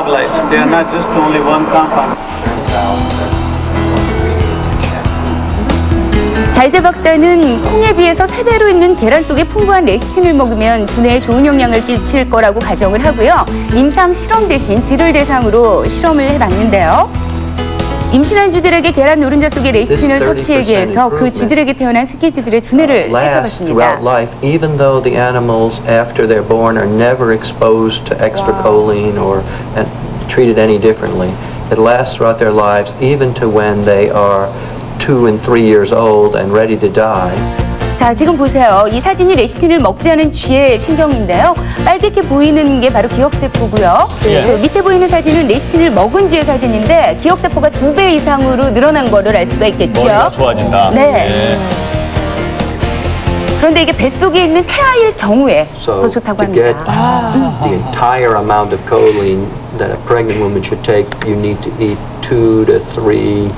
metabolites. They are not just only one compound. 잘제 박사는 콩에 비해서 3배로 있는 계란 속에 풍부한 레시틴을 먹으면 두뇌에 좋은 영향을 끼칠 거라고 가정을 하고요. 임상 실험 대신 쥐를 대상으로 실험을 해봤는데요. 임신한 쥐들에게 계란 노른자 속에 레시틴을 섭취하기 위해서 그 쥐들에게 태어난 새끼쥐들의 두뇌를 lasts 살펴봤습니다. throughout life, even though the animals after they're born are never exposed to extra choline or treated any differently. It lasts throughout their lives, even to when they are 2 and 3 years old and ready to die. 자, 지금 보세요. 이 사진이 레시틴을 먹지 않은 쥐의 신경인데요. 빨갛게 보이는 게 바로 기억세포고요. 그 밑에 보이는 사진은 레시틴을 먹은 쥐의 사진인데 기억세포가 2배 이상으로 늘어난 거를 알 수가 있겠죠. 머리가 좋아진다. 네. 그런데 이게 뱃속에 있는 태아일 경우에 더 좋다고 to get 합니다. the entire amount of choline that a pregnant woman should take, you need to eat 2 to 3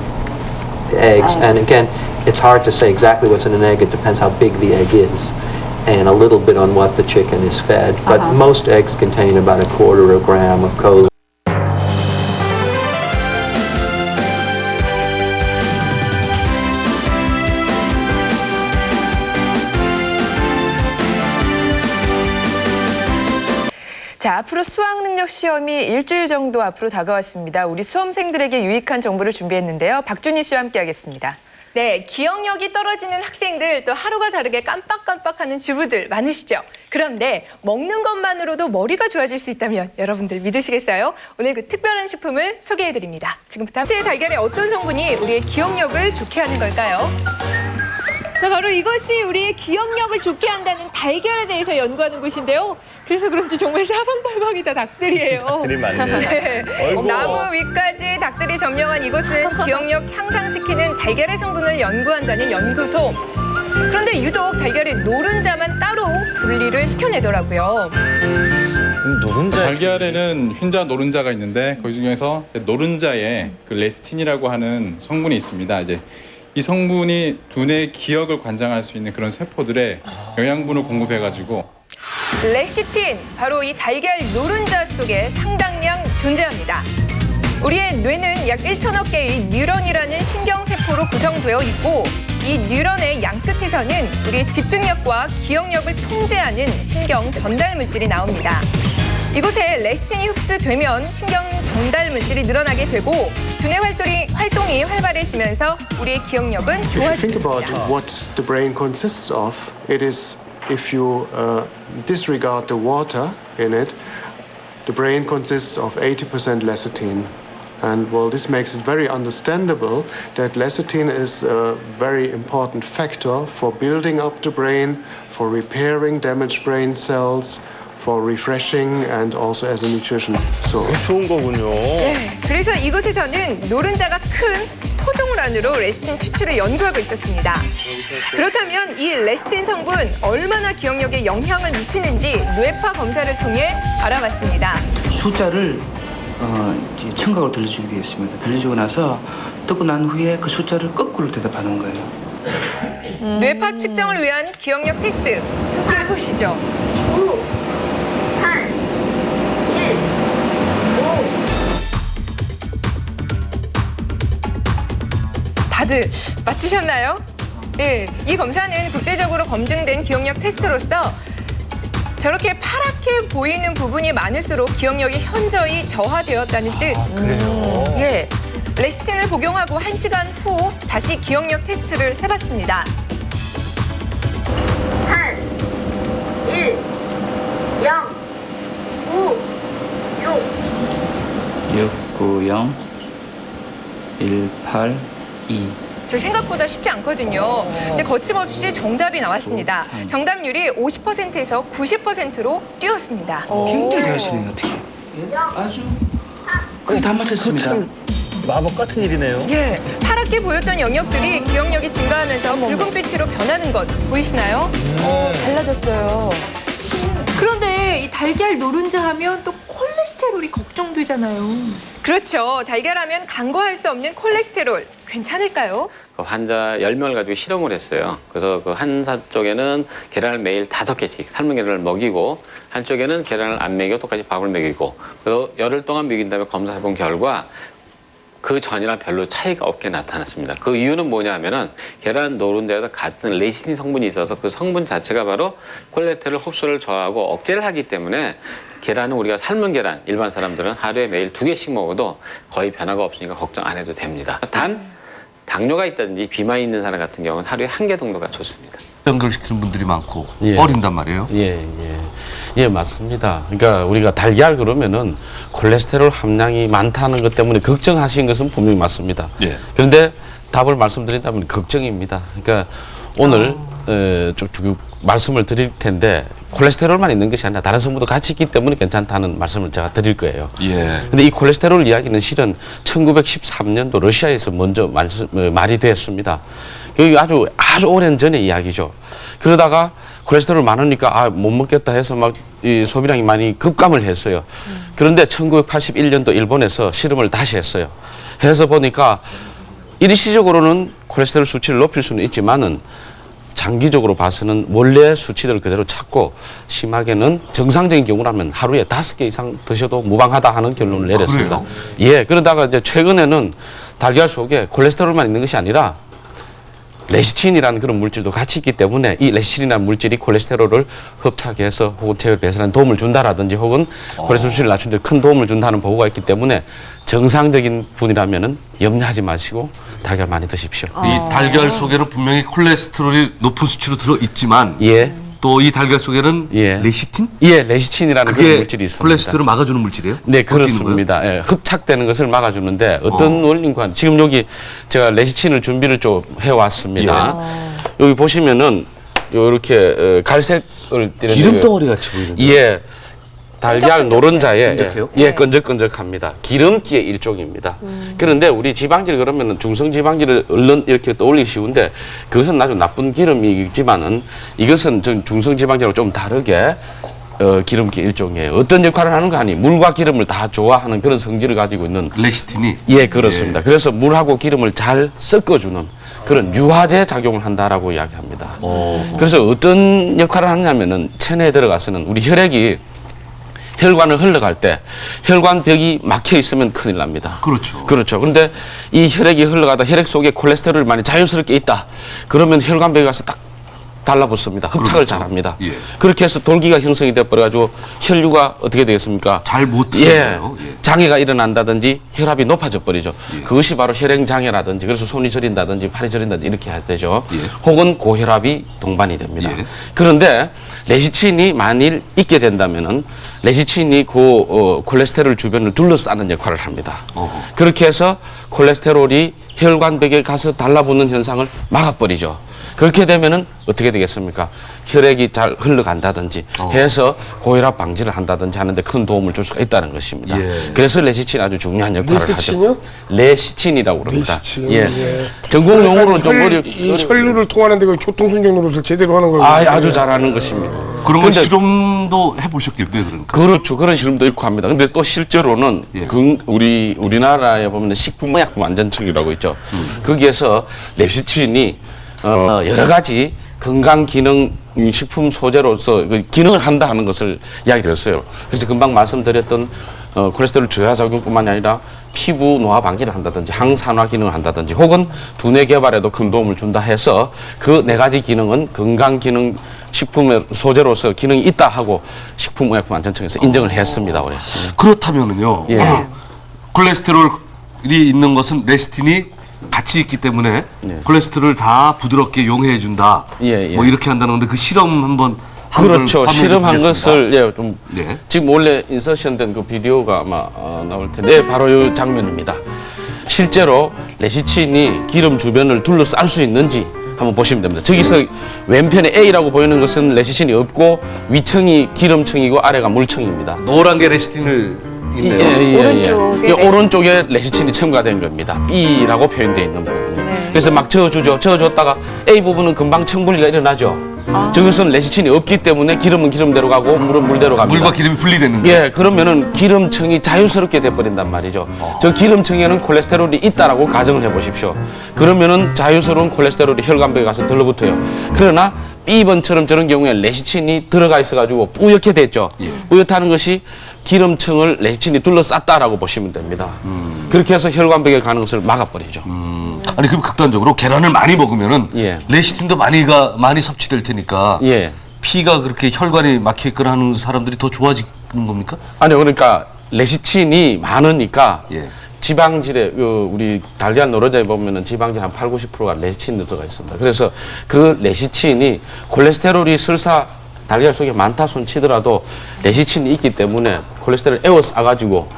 eggs. And again, it's hard to say exactly what's in an egg. It depends how big the egg is and a little bit on what the chicken is fed. But most eggs contain about 1/4 gram of choline. 자, 앞으로 수학 능력 시험이 일주일 정도 앞으로 다가왔습니다. 우리 수험생들에게 유익한 정보를 준비했는데요. 박준희 씨와 함께하겠습니다. 네, 기억력이 떨어지는 학생들, 또 하루가 다르게 깜빡깜빡하는 주부들 많으시죠? 그런데 먹는 것만으로도 머리가 좋아질 수 있다면 여러분들 믿으시겠어요? 오늘 그 특별한 식품을 소개해드립니다. 지금부터 제 달걀의 어떤 성분이 우리의 기억력을 좋게 하는 걸까요? 자, 바로 이것이 우리의 기억력을 좋게 한다는 달걀에 대해서 연구하는 곳인데요. 그래서 그런지 정말 사방팔방이 다 닭들이에요. 닭들이 많네. 네. 어이구. 나무 위까지 닭들이 점령한 이곳은 기억력 향상시키는 달걀의 성분을 연구한다는 연구소. 그런데 유독 달걀의 노른자만 따로 분리를 시켜내더라고요. 노른자. 달걀에는 흰자, 노른자가 있는데 그 중에서 노른자에 그 레시틴이라고 하는 성분이 있습니다. 이제 이 성분이 두뇌의 기억을 관장할 수 있는 그런 세포들의 영양분을 공급해가지고 레시틴, 바로 이 달걀 노른자 속에 상당량 존재합니다. 우리의 뇌는 약 1천억 개의 뉴런이라는 신경세포로 구성되어 있고 이 뉴런의 양끝에서는 우리의 집중력과 기억력을 통제하는 신경 전달 물질이 나옵니다. 이곳에 레시틴이 흡수되면 신경 전달 물질이 늘어나게 되고 두뇌 활동이 활발해지면서 우리의 기억력은 If you think 좋아집니다. about what the brain consists of, it is if you disregard the water in it, the brain consists of 80% lecithin. And well, this makes it very understandable that lecithin is a very important factor for building up the brain, for repairing damaged brain cells, for refreshing and also as a nutrition source. 좋은 거군요. 네, 그래서 이곳에서는 노른자가 큰 토종을 안으로 레시틴 추출을 연구하고 있었습니다. 자, 그렇다면 이 레시틴 성분 얼마나 기억력에 영향을 미치는지 뇌파 검사를 통해 알아봤습니다. 숫자를 이제 청각으로 들려주게 되겠습니다. 들려주고 나서 듣고 난 후에 그 숫자를 거꾸로 대답하는 거예요. 뇌파 측정을 위한 기억력 테스트 함께 해보시죠. 9, 8, 1, 5. 다들 맞추셨나요? 네, 이 검사는 국제적으로 검증된 기억력 테스트로서 저렇게 파랗게 보이는 부분이 많을수록 기억력이 현저히 저하되었다는 뜻. 그래요? 예, 레시틴을 복용하고 1시간 후 다시 기억력 테스트를 해봤습니다. 8, 1, 0, 9, 6. 6, 9, 0, 1, 8, 2. 저 생각보다 쉽지 않거든요. 근데 거침없이 정답이 나왔습니다. 정답률이 50%에서 90%로 뛰었습니다. 굉장히 잘하시네요, 어떻게. 예? 아주 거의 다 맞췄습니다. 마법 같은 일이네요. 예, 파랗게 보였던 영역들이 기억력이 증가하면서 붉은빛으로 변하는 것 보이시나요? 달라졌어요. 그런데 이 달걀 노른자 하면 또 콜레스테롤 콜레스테롤이 걱정되잖아요. 그렇죠. 달걀하면 간과할 수 없는 콜레스테롤. 괜찮을까요? 그 환자 10명을 가지고 실험을 했어요. 그래서 그 한사 쪽에는 계란을 매일 5개씩 삶은 계란을 먹이고 한쪽에는 계란을 안 먹이고 똑같이 밥을 먹이고 그래서 열흘 동안 먹인 다음에 검사해 본 결과 그 전이랑 별로 차이가 없게 나타났습니다. 그 이유는 뭐냐면은 계란 노른자에서 같은 레시틴 성분이 있어서 그 성분 자체가 바로 콜레스테롤 흡수를 저하고 억제를 하기 때문에 계란은 우리가 삶은 계란 일반 사람들은 하루에 매일 2개씩 먹어도 거의 변화가 없으니까 걱정 안 해도 됩니다. 단 당뇨가 있다든지 비만이 있는 사람 같은 경우는 하루에 1개 정도가 좋습니다. 연결시키는 분들이 많고 예. 어린단 말이에요. 예, 맞습니다. 그러니까 우리가 달걀 그러면은 콜레스테롤 함량이 많다는 것 때문에 걱정하신 것은 분명히 맞습니다. 예. 그런데 답을 말씀드린다면 걱정입니다. 그러니까 오늘 쭉 말씀을 드릴 텐데 콜레스테롤만 있는 것이 아니라 다른 성분도 같이 있기 때문에 괜찮다는 말씀을 제가 드릴 거예요. 예. 근데 이 콜레스테롤 이야기는 실은 1913년도 러시아에서 먼저 말이 됐습니다. 그게 아주 오랜 전의 이야기죠. 그러다가 콜레스테롤 많으니까 못 먹겠다 해서 막 이 소비량이 많이 급감을 했어요. 그런데 1981년도 일본에서 실험을 다시 했어요. 해서 보니까 일시적으로는 콜레스테롤 수치를 높일 수는 있지만은 장기적으로 봐서는 원래 수치들을 그대로 찾고 심하게는 정상적인 경우라면 하루에 5개 이상 드셔도 무방하다 하는 결론을 내렸습니다. 예, 그러다가 이제 최근에는 달걀 속에 콜레스테롤만 있는 것이 아니라 레시틴이라는 그런 물질도 같이 있기 때문에 이 레시틴이라는 물질이 콜레스테롤을 흡착해서 혹은 체열 배설에 도움을 준다라든지 혹은 콜레스테롤 수치를 낮추는 데 큰 도움을 준다는 보고가 있기 때문에 정상적인 분이라면은 염려하지 마시고 달걀 많이 드십시오. 이 달걀 속에는 분명히 콜레스테롤이 높은 수치로 들어 있지만 예. 또 이 달걀 속에는 레시틴? 예, 레시틴이라는 그런 물질이 있습니다. 콜레스테롤을 막아주는 물질이에요? 네, 그렇습니다. 예, 흡착되는 것을 막아주는데 어떤 원리인가 지금 여기 제가 레시틴을 준비를 좀 해왔습니다. 여기 보시면은 이렇게 갈색을 띠는 기름 덩어리 같이 보이는데. 예. 달걀 노른자에 끈적해요? 끈적끈적합니다. 기름기의 일종입니다. 그런데 우리 지방질 그러면은 중성 지방질을 얼른 이렇게 떠올리기 쉬운데 그것은 아주 나쁜 기름이지만은 이것은 중성 지방질하고 좀 다르게 기름기 일종이에요. 어떤 역할을 하는 거 아니 물과 기름을 다 좋아하는 그런 성질을 가지고 있는 레시틴이 예, 그렇습니다. 그래서 물하고 기름을 잘 섞어주는 그런 유화제 작용을 한다라고 이야기합니다. 그래서 어떤 역할을 하느냐면은 체내에 들어가서는 우리 혈액이 혈관을 흘러갈 때 혈관벽이 막혀 있으면 큰일 납니다. 그렇죠. 그렇죠. 근데 이 혈액이 흘러가다 혈액 속에 콜레스테롤이 많이 자연스럽게 있다. 그러면 혈관벽에 가서 딱 달라붙습니다. 흡착을 잘합니다. 예. 그렇게 해서 돌기가 형성이 돼버려가지고 혈류가 어떻게 되겠습니까? 잘 못 들어가요. 예. 장애가 일어난다든지 혈압이 높아져 버리죠. 그것이 바로 혈행장애라든지 그래서 손이 저린다든지 팔이 저린다든지 이렇게 할 때죠. 혹은 고혈압이 동반이 됩니다. 그런데 레시틴이 만일 있게 된다면은 레시틴이 콜레스테롤 주변을 둘러싸는 역할을 합니다. 그렇게 해서 콜레스테롤이 혈관벽에 가서 달라붙는 현상을 막아버리죠. 그렇게 되면은 어떻게 되겠습니까? 혈액이 잘 흘러간다든지 해서 고혈압 방지를 한다든지 하는데 큰 도움을 줄 수가 있다는 것입니다. 그래서 레시틴이 아주 중요한 역할을 하죠. 레시틴이라고 그럽니다. 레시틴. 예. 전공 용어로는 좀 이 혈류를 통하는데 그 교통순정 노릇을 제대로 하는 거예요. 아주 잘하는 것입니다. 그런 걸 실험도 해보셨겠네요, 그러니까. 그렇죠. 그런 실험도 있고 합니다. 근데 또 실제로는 우리나라에 보면 식품의약품안전처라고 있죠. 거기에서 레시틴이 여러 가지 건강 기능 식품 소재로서 기능을 한다 하는 것을 이야기를 했어요. 그래서 금방 말씀드렸던 콜레스테롤 저하 작용뿐만이 아니라 피부 노화 방지를 한다든지 항산화 기능을 한다든지 혹은 두뇌 개발에도 큰 도움을 준다 해서 그 4가지 기능은 건강 기능 식품의 소재로서 기능이 있다 하고 식품의약품안전청에서 인정을 했습니다. 올해. 그렇다면은요. 콜레스테롤이 있는 것은 레시틴이 같이 있기 때문에 콜레스테롤을 다 부드럽게 용해해 준다. 뭐 이렇게 한다는 건데 그 실험 한번 그렇죠. 실험한 것을 좀 지금 원래 인서션된 그 비디오가 아마 나올 텐데 바로 이 장면입니다. 실제로 레시틴이 기름 주변을 둘러쌀 수 있는지 한번 보시면 됩니다. 저기서 왼편에 A라고 보이는 것은 레시틴이 없고 위층이 기름층이고 아래가 물층입니다. 노란 게 레시틴을 오른쪽에 오른쪽에 레시틴이 첨가된 겁니다. B라고 표현되어 있는 부분이. 그래서 막 저어주죠. 저어줬다가 A 부분은 금방 층분리가 일어나죠. 저것은 레시틴이 없기 때문에 기름은 기름대로 가고 물은 물대로 갑니다. 물과 기름이 분리됐는데. 예, 그러면은 기름층이 자연스럽게 돼버린단 말이죠. 저 기름층에는 콜레스테롤이 있다라고 가정을 해보십시오. 그러면은 자유스러운 콜레스테롤이 혈관벽에 가서 들러붙어요. 그러나 B번처럼 저런 경우에 레시틴이 들어가 있어가지고 뿌옇게 됐죠. 뿌옇다는 것이 기름층을 레시틴이 둘러쌌다라고 보시면 됩니다. 그렇게 해서 혈관벽에 가는 것을 막아버리죠. 아니 그럼 극단적으로 계란을 많이 먹으면은 레시틴도 많이 섭취될 테니까 피가 그렇게 혈관이 막혀 있거나 하는 사람들이 더 좋아지는 겁니까? 아니요, 그러니까 레시틴이 많으니까 지방질에 우리 달걀 노른자에 보면은 지방질 한 80~90%가 레시틴이 들어가 있습니다. 그래서 그 레시틴이 콜레스테롤이 설사 달걀 속에 많다 손 치더라도 레시틴이 있기 때문에 콜레스테롤을 에워싸가지고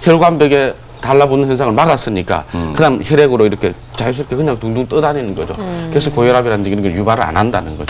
혈관벽에 달라붙는 현상을 막았으니까 그다음 혈액으로 이렇게 자연스럽게 그냥 둥둥 떠다니는 거죠. 그래서 고혈압이라는 게 이런 걸 유발을 안 한다는 거죠.